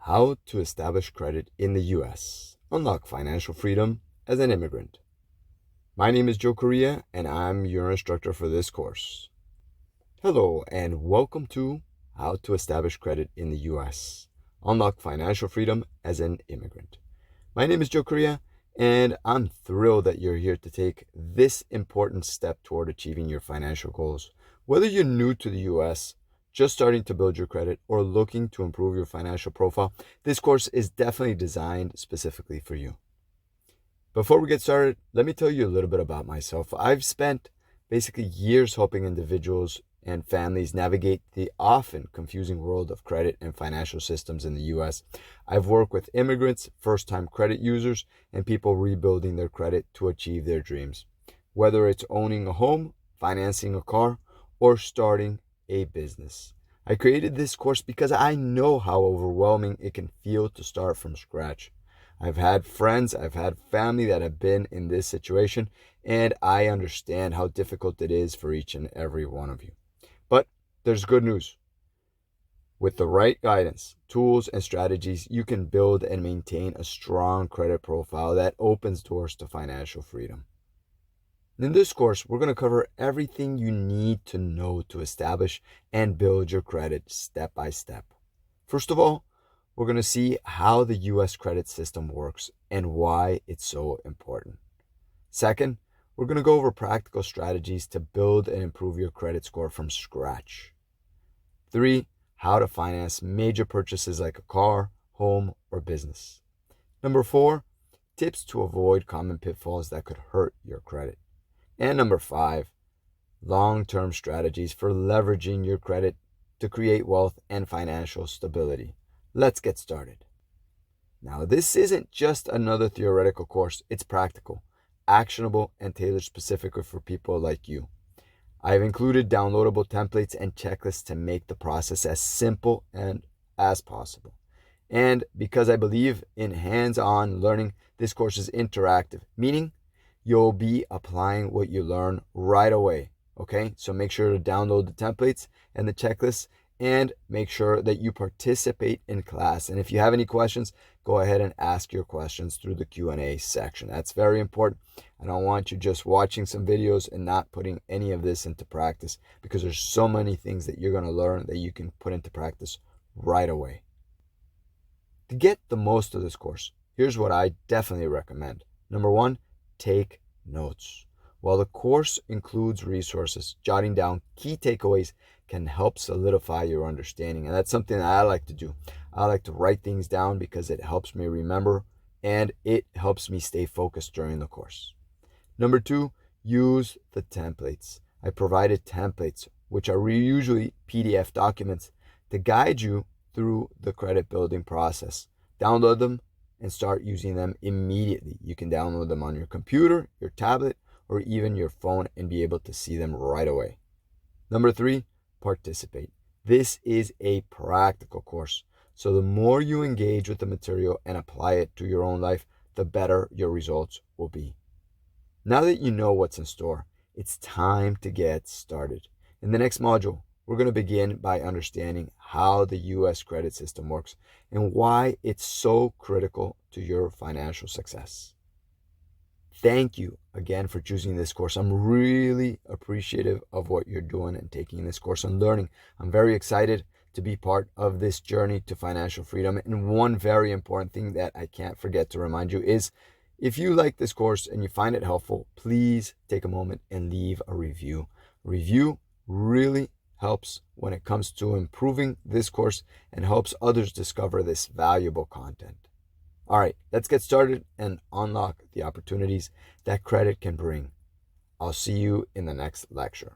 How to establish credit in the US. Unlock financial freedom as an immigrant. My name is Joe Correa, and I'm your instructor for this course. Hello, and welcome to How to Establish Credit in the US. Unlock financial freedom as an immigrant. My name is Joe Correa, and I'm thrilled that you're here to take this important step toward achieving your financial goals. Whether you're new to the US, just starting to build your credit, or looking to improve your financial profile, this course is definitely designed specifically for you. Before we get started, let me tell you a little bit about myself. I've spent basically years helping individuals and families navigate the often confusing world of credit and financial systems in the US. I've worked with immigrants, first-time credit users, and people rebuilding their credit to achieve their dreams. Whether it's owning a home, financing a car, or starting a business. I created this course because I know how overwhelming it can feel to start from scratch. I've had friends, I've had family that have been in this situation, and I understand how difficult it is for each and every one of you. But there's good news. With the right guidance, tools, and strategies, you can build and maintain a strong credit profile that opens doors to financial freedom. In this course, we're going to cover everything you need to know to establish and build your credit step by step. First of all, we're going to see how the US credit system works and why it's so important. Second, we're going to go over practical strategies to build and improve your credit score from scratch. 3, how to finance major purchases like a car, home, or business. 4, tips to avoid common pitfalls that could hurt your credit. And 5, long-term strategies for leveraging your credit to create wealth and financial stability. Let's get started. Now, this isn't just another theoretical course. It's practical, actionable, and tailored specifically for people like you. I've included downloadable templates and checklists to make the process as simple and as possible. And because I believe in hands-on learning, this course is interactive, meaning you'll be applying what you learn right away, okay? So make sure to download the templates and the checklists and make sure that you participate in class. And if you have any questions, go ahead and ask your questions through the Q&A section. That's very important. I don't want you just watching some videos and not putting any of this into practice, because there's so many things that you're going to learn that you can put into practice right away. To get the most of this course, here's what I definitely recommend. 1, take notes. While the course includes resources, jotting down key takeaways can help solidify your understanding. And that's something that I like to do. I like to write things down because it helps me remember and it helps me stay focused during the course. 2, use the templates. I provided templates, which are usually PDF documents, to guide you through the credit building process. Download them and start using them immediately. You can download them on your computer, your tablet, or even your phone and be able to see them right away. 3, participate. This is a practical course, so the more you engage with the material and apply it to your own life, the better your results will be. Now that you know what's in store, it's time to get started. In the next module, we're going to begin by understanding how the US credit system works and why it's so critical to your financial success. Thank you again for choosing this course. I'm really appreciative of what you're doing and taking this course and learning. I'm very excited to be part of this journey to financial freedom. And one very important thing that I can't forget to remind you is, if you like this course and you find it helpful, please take a moment and leave a review. Review really helps when it comes to improving this course and helps others discover this valuable content. All right, let's get started and unlock the opportunities that credit can bring. I'll see you in the next lecture.